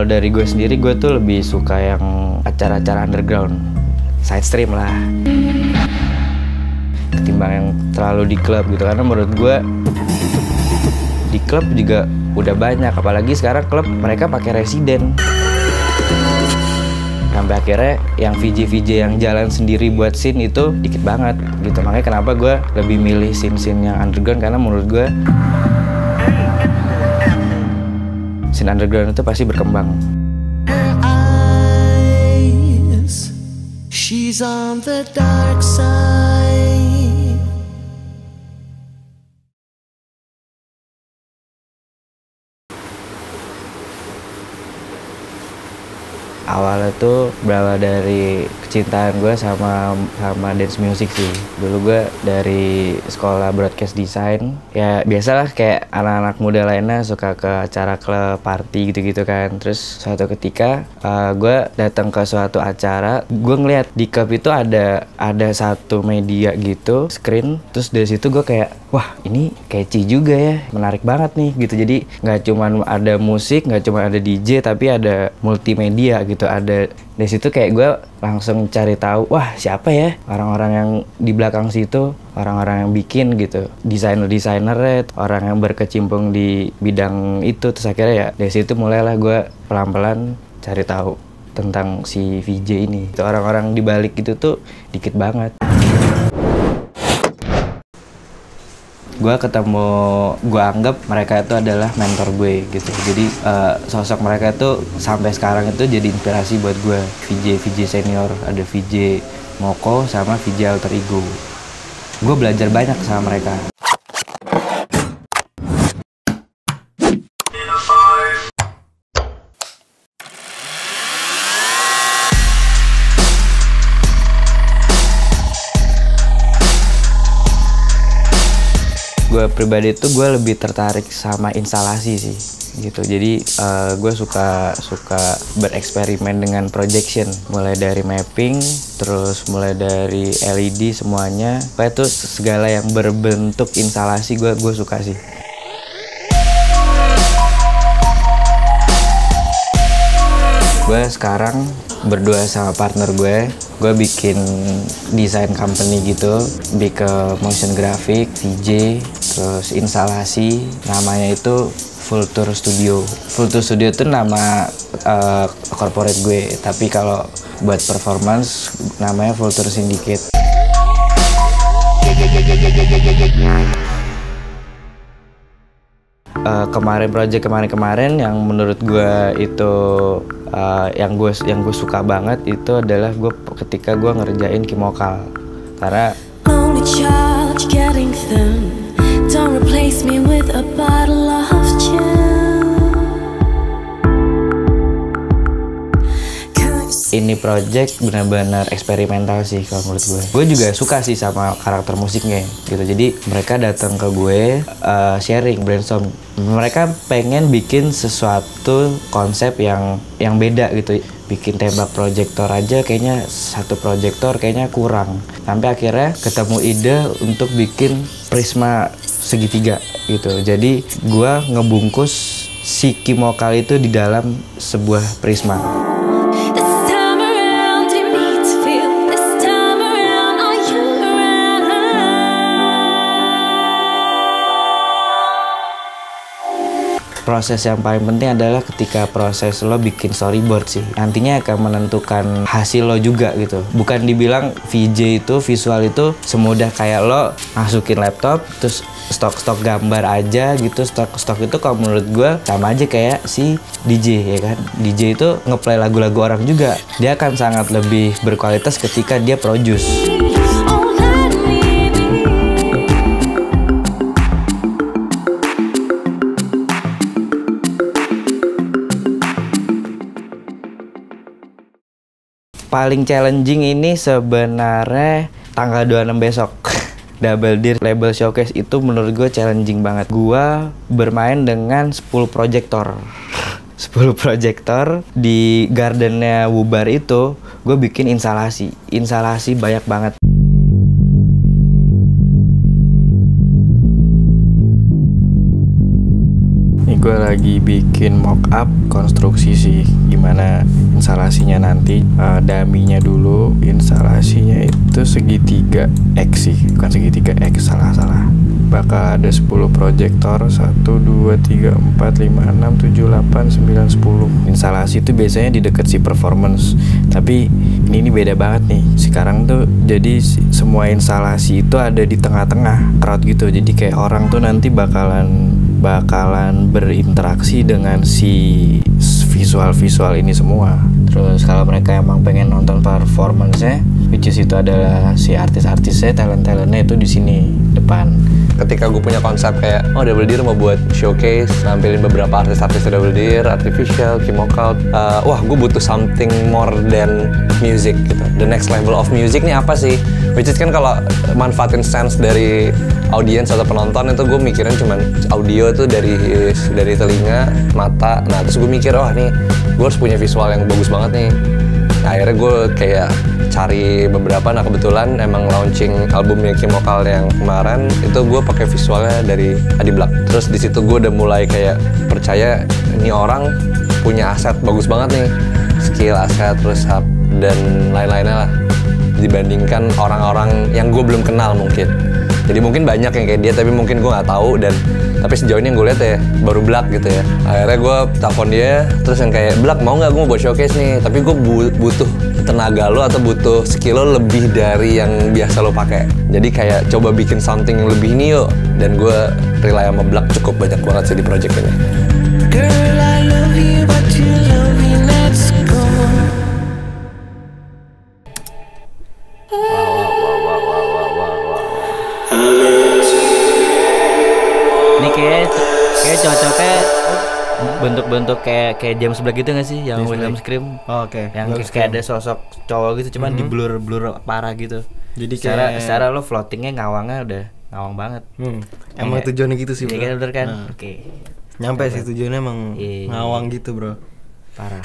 Kalau dari gue sendiri, gue tuh lebih suka yang acara-acara underground, side stream lah, ketimbang yang terlalu di klub gitu. Karena menurut gue di klub juga udah banyak, apalagi sekarang klub mereka pakai residen. Sampai akhirnya yang VJ yang jalan sendiri buat scene itu dikit banget gitu. Makanya kenapa gue lebih milih scene yang underground, karena menurut gue scene underground itu pasti berkembang. She's on the dark side. Awalnya tuh berawal dari kecintaan gue sama dance music sih. Dulu gue dari sekolah broadcast design. Ya biasalah kayak anak-anak muda lainnya suka ke acara klub, party gitu-gitu kan. Terus suatu ketika gue datang ke suatu acara, gue ngeliat di klub itu ada satu media gitu, screen. Terus dari situ gue kayak, wah ini catchy juga ya, menarik banget nih gitu. Jadi nggak cuma ada musik, nggak cuma ada DJ, tapi ada multimedia gitu. Ada dari situ kayak gue langsung cari tahu, wah siapa ya orang-orang yang di belakang situ, orang-orang yang bikin gitu, desainer, orang yang berkecimpung di bidang itu. Terus akhirnya ya dari situ mulailah gue pelan-pelan cari tahu tentang si VJ ini. Orang-orang di balik itu tuh dikit banget. Gue anggap mereka itu adalah mentor gue gitu. Jadi sosok mereka itu sampai sekarang itu jadi inspirasi buat gue. VJ senior, ada VJ Moko sama VJ Alter Ego. Gue belajar banyak sama mereka. Gue pribadi tuh gue lebih tertarik sama instalasi sih gitu. Jadi gue suka bereksperimen dengan projection, mulai dari mapping, terus mulai dari LED semuanya. Pokoknya tuh segala yang berbentuk instalasi gue suka sih. Gue sekarang berdua sama partner gue bikin desain company gitu, lebih ke motion graphic, VJ, terus instalasi. Namanya itu Vulture Studio. Vulture Studio itu nama corporate gue, tapi kalau buat performance namanya Vulture Syndicate. Project kemarin yang menurut gue itu yang gue suka banget itu adalah ketika gue ngerjain Kimokal. Karena ini project benar-benar eksperimental sih kalau menurut gue. Gue juga suka sih sama karakter musiknya gitu. Jadi mereka datang ke gue sharing, brainstorm. Mereka pengen bikin sesuatu konsep yang beda gitu. Bikin tembak proyektor aja kayaknya satu proyektor kayaknya kurang. Sampai akhirnya ketemu ide untuk bikin prisma segitiga gitu. Jadi gue ngebungkus si Kimokal itu di dalam sebuah prisma. Proses yang paling penting adalah ketika proses lo bikin storyboard sih. Nantinya akan menentukan hasil lo juga gitu. Bukan dibilang VJ itu, visual itu semudah kayak lo masukin laptop, terus stok gambar aja gitu. Stok itu kalau menurut gue sama aja kayak si DJ ya kan. DJ itu ngeplay lagu-lagu orang juga. Dia akan sangat lebih berkualitas ketika dia produce. Paling challenging ini sebenarnya tanggal 26 besok. Double Deer Label Showcase itu menurut gue challenging banget. Gue bermain dengan 10 proyektor. 10 proyektor di gardennya Wubar itu, gue bikin instalasi banyak banget. Nih gue lagi bikin mock up konstruksi sih, gimana instalasinya nanti. Daminya dulu, instalasinya itu segitiga X sih, bukan segitiga X, salah. Bakal ada 10 proyektor, 1, 2, 3, 4, 5, 6, 7, 8, 9, 10. Instalasi itu biasanya di deket si performance, tapi ini beda banget nih. Sekarang tuh jadi semua instalasi itu ada di tengah-tengah crowd gitu, jadi kayak orang tuh nanti bakalan berinteraksi dengan si visual ini semua. Terus kalau mereka emang pengen nonton performance-nya, which is itu adalah si artis-artisnya, talent-talentnya itu di sini depan. Ketika gue punya konsep kayak, Double Deer mau buat showcase, nampilin beberapa artis-artis Double Deer, Artificial, Kimokout, wah gue butuh something more than music gitu. The next level of music nih apa sih? Which is kan kalau manfaatin sense dari audiens atau penonton itu gue mikirin cuman audio tuh dari telinga, mata. Nah terus gue mikir, nih gue harus punya visual yang bagus banget nih. Nah, akhirnya gue kayak cari beberapa. Nah kebetulan emang launching albumnya Kimokal yang kemarin itu gue pakai visualnya dari Adi Black. Terus di situ gue udah mulai kayak percaya ini orang punya aset bagus banget nih, skill, aset, terus dan lain-lainnya lah, dibandingkan orang-orang yang gue belum kenal mungkin. Jadi mungkin banyak yang kayak dia tapi mungkin gue nggak tahu, tapi sejauh ini yang gue lihat ya baru Black gitu ya. Akhirnya gue telepon dia, terus yang kayak, Black mau nggak gue mau buat showcase nih, tapi gue butuh tenaga lo atau butuh skill lo lebih dari yang biasa lo pakai. Jadi kayak coba bikin something yang lebih ini yuk. Dan gue rely sama Black cukup banyak banget sih di project ini. Girl, I love you, but you love me, let's go. Ini kayak cocoknya bentuk-bentuk kayak James Blake gitu nggak sih, yang William Scream? Oh, oke. Yang kayak ada sosok cowok gitu, cuman di blur parah gitu. Jadi secara lo floatingnya ngawangnya udah ngawang banget. Emang tujuannya gitu sih, bro. Iya kan, bener kan? Oke. Nyampe sih tujuannya emang ngawang gitu, bro. Parah.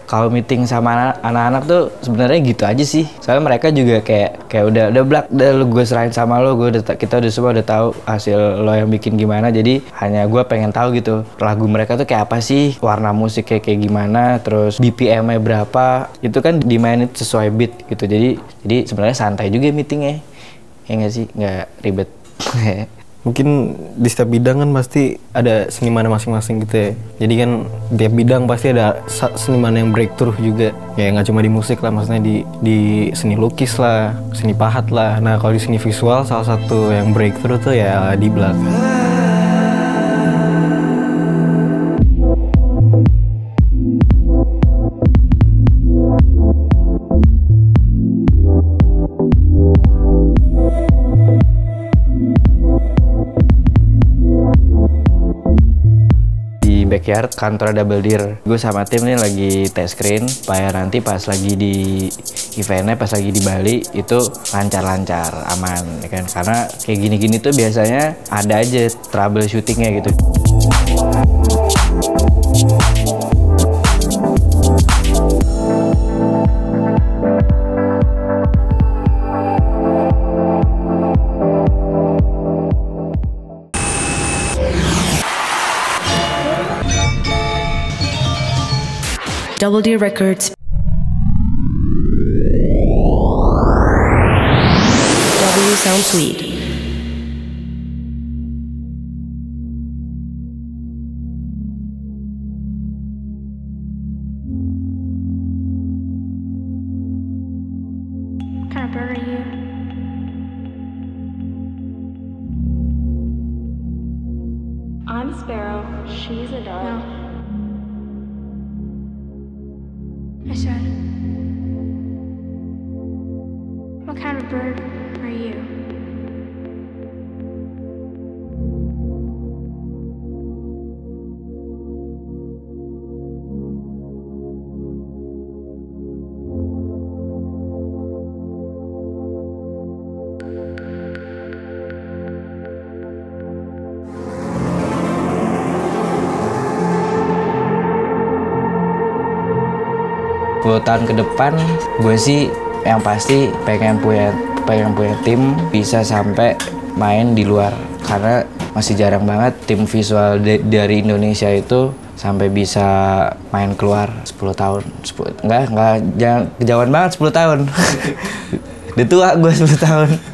Kalau meeting sama anak-anak tuh sebenarnya gitu aja sih. Soalnya mereka juga kayak udah Black, udah gue serahin sama lo, kita udah semua udah tahu hasil lo yang bikin gimana. Jadi hanya gue pengen tahu gitu lagu mereka tuh kayak apa sih, warna musik kayak gimana, terus BPM-nya berapa. Itu kan dimainin sesuai beat gitu. Jadi sebenarnya santai juga meetingnya. Ya nggak sih, nggak ribet. Mungkin di setiap bidang kan pasti ada seniman masing-masing gitu ya. Jadi kan tiap bidang pasti ada seniman yang breakthrough juga. Ya nggak cuma di musik lah, maksudnya di seni lukis lah, seni pahat lah. Nah kalau di seni visual salah satu yang breakthrough tuh ya Adi Black. Backyard kantor Double Deer. Gue sama tim nih lagi test screen supaya nanti pas lagi di eventnya, pas lagi di Bali itu lancar-lancar, aman ya kan. Karena kayak gini-gini tuh biasanya ada aja troubleshootingnya gitu. Double Deer Records. W Sound Suite. What kind of bird are you? I'm a sparrow. She's a dove. No. I said, what kind of bird are you? Tahun ke depan gue sih yang pasti pengen punya tim bisa sampai main di luar karena masih jarang banget tim visual dari Indonesia itu sampai bisa main keluar 10 tahun. Enggak, jangan kejauhan banget 10 tahun. Udah tua gue 10 tahun.